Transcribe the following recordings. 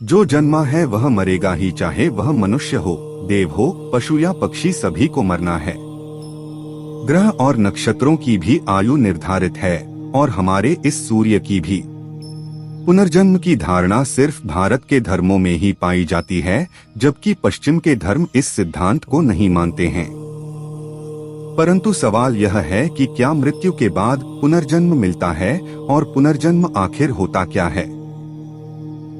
जो जन्मा है वह मरेगा ही, चाहे वह मनुष्य हो, देव हो, पशु या पक्षी, सभी को मरना है। ग्रह और नक्षत्रों की भी आयु निर्धारित है और हमारे इस सूर्य की भी। पुनर्जन्म की धारणा सिर्फ भारत के धर्मों में ही पाई जाती है, जबकि पश्चिम के धर्म इस सिद्धांत को नहीं मानते हैं। परंतु सवाल यह है कि क्या मृत्यु के बाद पुनर्जन्म मिलता है और पुनर्जन्म आखिर होता क्या है?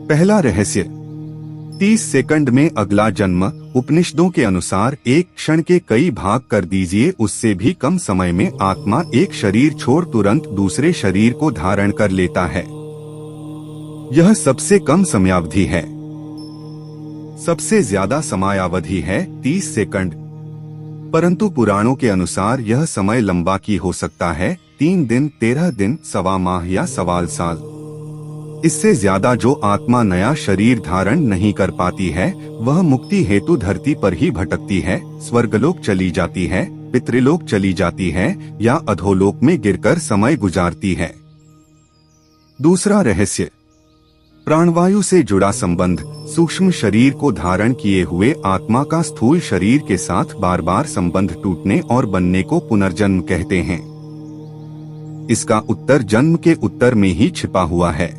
पहला रहस्य, 30 सेकंड में अगला जन्म। उपनिषदों के अनुसार एक क्षण के कई भाग कर दीजिए, उससे भी कम समय में आत्मा एक शरीर छोड़ तुरंत दूसरे शरीर को धारण कर लेता है। यह सबसे कम समयावधि है। सबसे ज्यादा समयावधि है 30 सेकंड। परंतु पुराणों के अनुसार यह समय लंबा की हो सकता है, 3 दिन, 13 दिन, सवा माह या सवा साल। इससे ज्यादा जो आत्मा नया शरीर धारण नहीं कर पाती है, वह मुक्ति हेतु धरती पर ही भटकती है, स्वर्गलोक चली जाती है, पितृलोक चली जाती है या अधोलोक में गिरकर समय गुजारती है। दूसरा रहस्य, प्राणवायु से जुड़ा संबंध। सूक्ष्म शरीर को धारण किए हुए आत्मा का स्थूल शरीर के साथ बार बार संबंध टूटने और बनने को पुनर्जन्म कहते हैं। इसका उत्तर जन्म के उत्तर में ही छिपा हुआ है।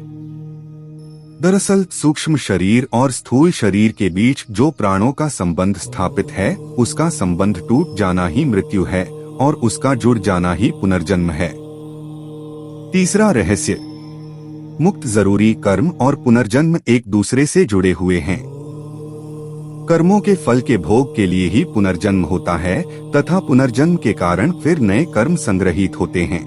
दरअसल सूक्ष्म शरीर और स्थूल शरीर के बीच जो प्राणों का संबंध स्थापित है, उसका संबंध टूट जाना ही मृत्यु है और उसका जुड़ जाना ही पुनर्जन्म है। तीसरा रहस्य, मुक्त जरूरी। कर्म और पुनर्जन्म एक दूसरे से जुड़े हुए हैं। कर्मों के फल के भोग के लिए ही पुनर्जन्म होता है तथा पुनर्जन्म के कारण फिर नए कर्म संग्रहित होते हैं।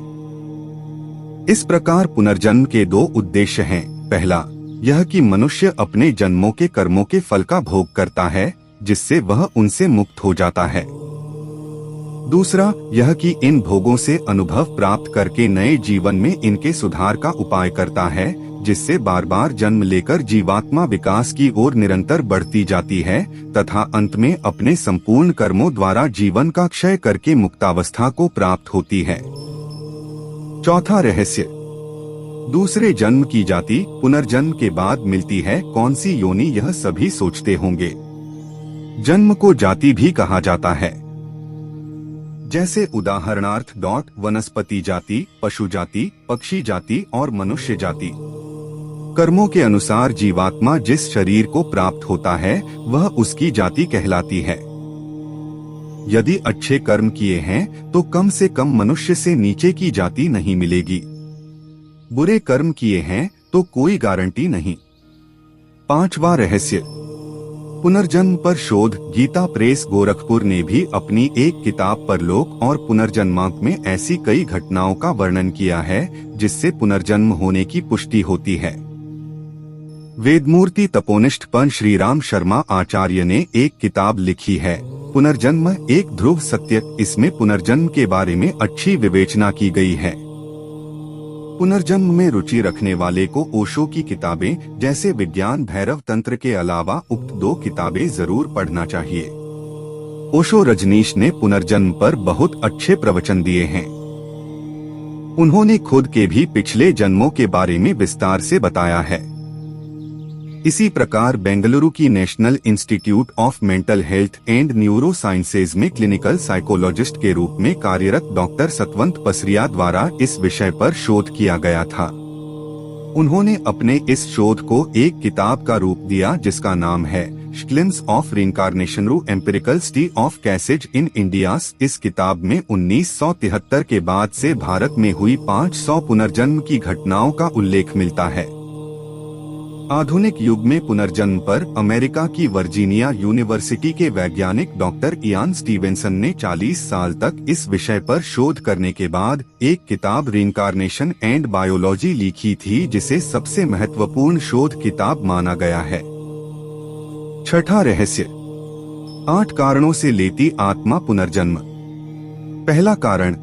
इस प्रकार पुनर्जन्म के 2 उद्देश्य हैं। पहला यह कि मनुष्य अपने जन्मों के कर्मों के फल का भोग करता है, जिससे वह उनसे मुक्त हो जाता है। दूसरा यह कि इन भोगों से अनुभव प्राप्त करके नए जीवन में इनके सुधार का उपाय करता है, जिससे बार बार जन्म लेकर जीवात्मा विकास की ओर निरंतर बढ़ती जाती है तथा अंत में अपने संपूर्ण कर्मों द्वारा जीवन का क्षय करके मुक्तावस्था को प्राप्त होती है। चौथा रहस्य, दूसरे जन्म की जाति पुनर्जन्म के बाद मिलती है, कौन सी योनि यह सभी सोचते होंगे। जन्म को जाति भी कहा जाता है, जैसे उदाहरणार्थ वनस्पति जाति, पशु जाति, पक्षी जाति और मनुष्य जाति। कर्मों के अनुसार जीवात्मा जिस शरीर को प्राप्त होता है वह उसकी जाति कहलाती है। यदि अच्छे कर्म किए हैं तो कम से कम मनुष्य से नीचे की जाति नहीं मिलेगी। बुरे कर्म किए हैं तो कोई गारंटी नहीं। पांचवा रहस्य, पुनर्जन्म पर शोध। गीता प्रेस गोरखपुर ने भी अपनी एक किताब परलोक और पुनर्जन्मांक में ऐसी कई घटनाओं का वर्णन किया है जिससे पुनर्जन्म होने की पुष्टि होती है। वेदमूर्ति तपोनिष्ठ पंत श्रीराम शर्मा आचार्य ने एक किताब लिखी है, पुनर्जन्म एक ध्रुव सत्य। इसमें पुनर्जन्म के बारे में अच्छी विवेचना की गई है। पुनर्जन्म में रुचि रखने वाले को ओशो की किताबें जैसे विज्ञान भैरव तंत्र के अलावा उक्त 2 किताबें जरूर पढ़ना चाहिए। ओशो रजनीश ने पुनर्जन्म पर बहुत अच्छे प्रवचन दिए हैं। उन्होंने खुद के भी पिछले जन्मों के बारे में विस्तार से बताया है। इसी प्रकार बेंगलुरु की national institute of mental health and neuro sciences में क्लिनिकल साइकोलॉजिस्ट के रूप में कार्यरत डॉक्टर सतवंत पसरिया द्वारा इस विषय पर शोध किया गया था। उन्होंने अपने इस शोध को एक किताब का रूप दिया जिसका नाम है ग्लिम्स ऑफ रीइंकार्नेशन रू empirical study of cases in India's. इस किताब में 1973 के बाद से भारत में हुई 500 पुनर्जन्म की घटनाओं का उल्लेख मिलता है। आधुनिक युग में पुनर्जन्म पर अमेरिका की वर्जीनिया यूनिवर्सिटी के वैज्ञानिक डॉक्टर इयान स्टीवेंसन ने 40 साल तक इस विषय पर शोध करने के बाद एक किताब रीइंकार्नेशन एंड बायोलॉजी लिखी थी, जिसे सबसे महत्वपूर्ण शोध किताब माना गया है। छठा रहस्य, 8 कारणों से लेती आत्मा पुनर्जन्म। पहला कारण,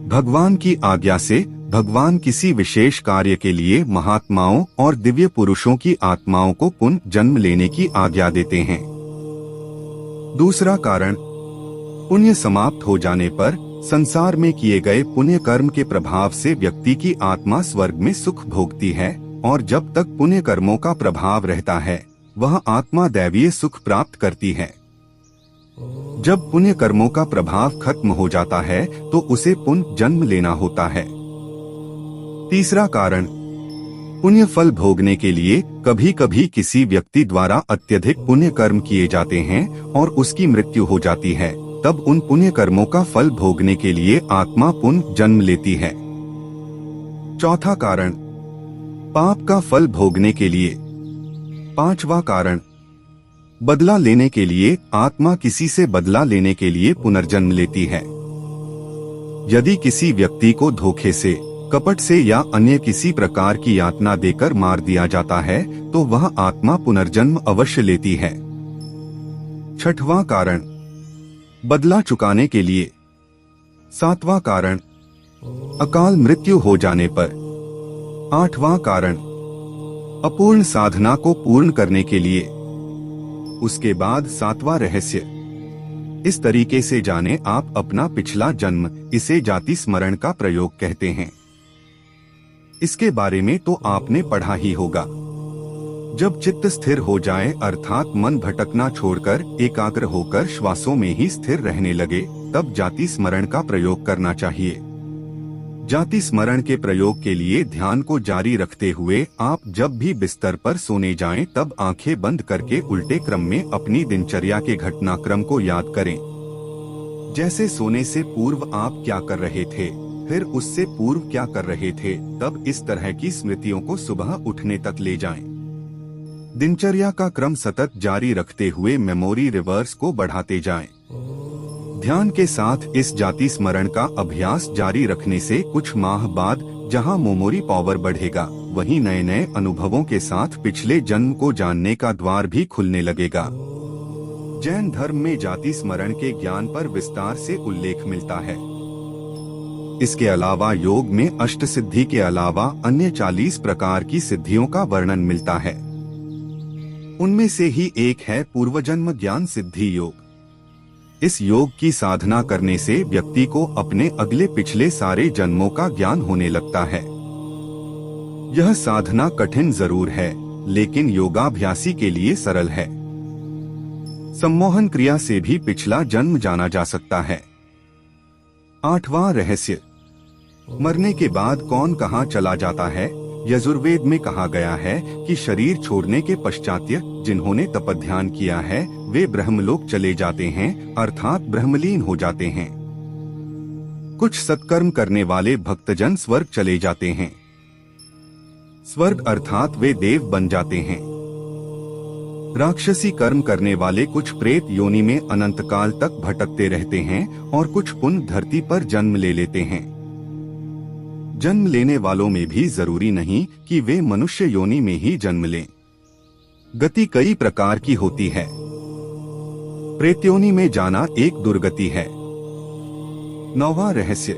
भगवान की आज्ञा से। भगवान किसी विशेष कार्य के लिए महात्माओं और दिव्य पुरुषों की आत्माओं को पुनः जन्म लेने की आज्ञा देते हैं। दूसरा कारण, पुण्य समाप्त हो जाने पर संसार में किए गए पुण्य कर्म के प्रभाव से व्यक्ति की आत्मा स्वर्ग में सुख भोगती है, और जब तक पुण्य कर्मों का प्रभाव रहता है वह आत्मा दैवीय सुख प्राप्त करती है। जब पुण्य कर्मों का प्रभाव खत्म हो जाता है तो उसे पुनः जन्म लेना होता है। तीसरा कारण, पुण्य फल भोगने के लिए कभी कभी किसी व्यक्ति द्वारा अत्यधिक पुण्य कर्म किए जाते हैं और उसकी मृत्यु हो जाती है, तब उन पुण्य कर्मों का फल भोगने के लिए आत्मा पुनः जन्म लेती है। चौथा कारण, पाप का फल भोगने के लिए। पांचवा कारण, बदला लेने के लिए आत्मा किसी से बदला लेने के लिए पुनर्जन्म लेती है। यदि किसी व्यक्ति को धोखे से, कपट से या अन्य किसी प्रकार की यातना देकर मार दिया जाता है तो वह आत्मा पुनर्जन्म अवश्य लेती है। छठवां कारण, बदला चुकाने के लिए। सातवां कारण, अकाल मृत्यु हो जाने पर। आठवां कारण, अपूर्ण साधना को पूर्ण करने के लिए। उसके बाद सातवां रहस्य। इस तरीके से जाने आप अपना पिछला जन्म, इसे जाति स्मरण का प्रयोग कहते हैं। इसके बारे में तो आपने पढ़ा ही होगा। जब चित्त स्थिर हो जाए अर्थात मन भटकना छोड़कर एकाग्र होकर श्वासों में ही स्थिर रहने लगे, तब जाति स्मरण का प्रयोग करना चाहिए। जाति स्मरण के प्रयोग के लिए ध्यान को जारी रखते हुए आप जब भी बिस्तर पर सोने जाएं तब आंखें बंद करके उल्टे क्रम में अपनी दिनचर्या के घटनाक्रम को याद करें। जैसे सोने से पूर्व आप क्या कर रहे थे, फिर उससे पूर्व क्या कर रहे थे, तब इस तरह की स्मृतियों को सुबह उठने तक ले जाएं। दिनचर्या का क्रम सतत जारी रखते हुए मेमोरी रिवर्स को बढ़ाते जाएं। ध्यान के साथ इस जाति स्मरण का अभ्यास जारी रखने से कुछ माह बाद जहां मेमोरी पावर बढ़ेगा, वहीं नए नए अनुभवों के साथ पिछले जन्म को जानने का द्वार भी खुलने लगेगा। जैन धर्म में जाति स्मरण के ज्ञान पर विस्तार से उल्लेख मिलता है। इसके अलावा योग में अष्ट सिद्धि के अलावा अन्य 40 प्रकार की सिद्धियों का वर्णन मिलता है। उनमें से ही एक है पूर्वजन्म ज्ञान सिद्धि योग। इस योग की साधना करने से व्यक्ति को अपने अगले पिछले सारे जन्मों का ज्ञान होने लगता है। यह साधना कठिन जरूर है, लेकिन योगाभ्यासी के लिए सरल है। सम्मोहन क्रिया से भी पिछला जन्म जाना जा सकता है। आठवां रहस्य, मरने के बाद कौन कहाँ चला जाता है। यजुर्वेद में कहा गया है कि शरीर छोड़ने के पश्चात जिन्होंने तपध्यान किया है वे ब्रह्मलोक चले जाते हैं, अर्थात ब्रह्मलीन हो जाते हैं। कुछ सत्कर्म करने वाले भक्तजन स्वर्ग चले जाते हैं। स्वर्ग अर्थात वे देव बन जाते हैं। राक्षसी कर्म करने वाले कुछ प्रेत योनि में अनंत काल तक भटकते रहते हैं और कुछ पुण्य धरती पर जन्म ले लेते हैं। जन्म लेने वालों में भी जरूरी नहीं कि वे मनुष्य योनि में ही जन्म लें। गति कई प्रकार की होती है। प्रेत योनि में जाना एक दुर्गति है। नौवां रहस्य,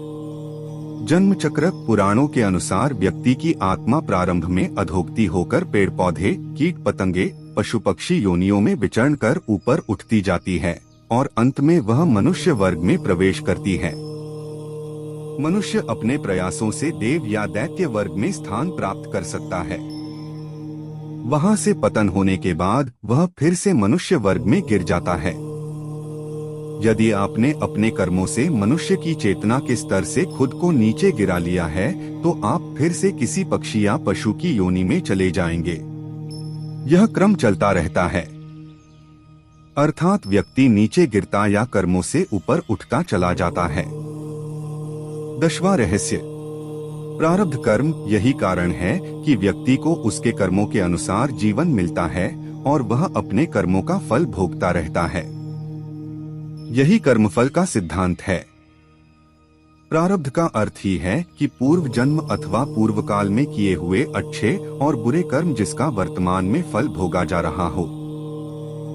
जन्म चक्र। पुराणों के अनुसार व्यक्ति की आत्मा प्रारंभ में अधोगति होकर पेड़ पौधे, कीट पतंगे, पशु पक्षी योनियों में विचरण कर ऊपर उठती जाती है और अंत में वह मनुष्य वर्ग में प्रवेश करती है। मनुष्य अपने प्रयासों से देव या दैत्य वर्ग में स्थान प्राप्त कर सकता है। वहां से पतन होने के बाद वह फिर से मनुष्य वर्ग में गिर जाता है। यदि आपने अपने कर्मों से मनुष्य की चेतना के स्तर से खुद को नीचे गिरा लिया है तो आप फिर से किसी पक्षी या पशु की योनि में चले जाएंगे। यह क्रम चलता रहता है, अर्थात व्यक्ति नीचे गिरता या कर्मों से ऊपर उठता चला जाता है। 10वां रहस्य, प्रारब्ध कर्म। यही कारण है कि व्यक्ति को उसके कर्मों के अनुसार जीवन मिलता है और वह अपने कर्मों का फल भोगता रहता है। यही कर्मफल का सिद्धांत है। प्रारब्ध का अर्थ ही है कि पूर्व जन्म अथवा पूर्व काल में किए हुए अच्छे और बुरे कर्म जिसका वर्तमान में फल भोगा जा रहा हो।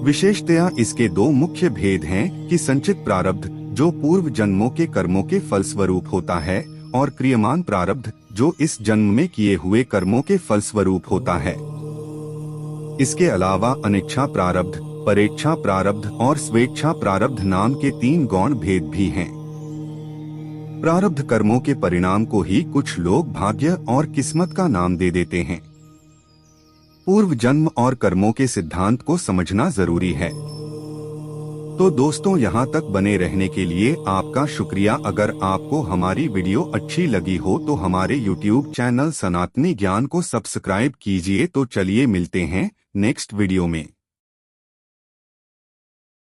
विशेषतया इसके दो मुख्य भेद हैं कि संचित प्रारब्ध जो पूर्व जन्मों के कर्मों के फलस्वरूप होता है और क्रियमान प्रारब्ध जो इस जन्म में किए हुए कर्मों के फलस्वरूप होता है। इसके अलावा अनिच्छा प्रारब्ध, परेच्छा प्रारब्ध और स्वेच्छा प्रारब्ध नाम के 3 गौण भेद भी हैं। प्रारब्ध कर्मों के परिणाम को ही कुछ लोग भाग्य और किस्मत का नाम दे देते हैं। पूर्व जन्म और कर्मों के सिद्धांत को समझना जरूरी है। तो दोस्तों, यहाँ तक बने रहने के लिए आपका शुक्रिया। अगर आपको हमारी वीडियो अच्छी लगी हो तो हमारे YouTube चैनल सनातनी ज्ञान को सब्सक्राइब कीजिए। तो चलिए मिलते हैं नेक्स्ट वीडियो में।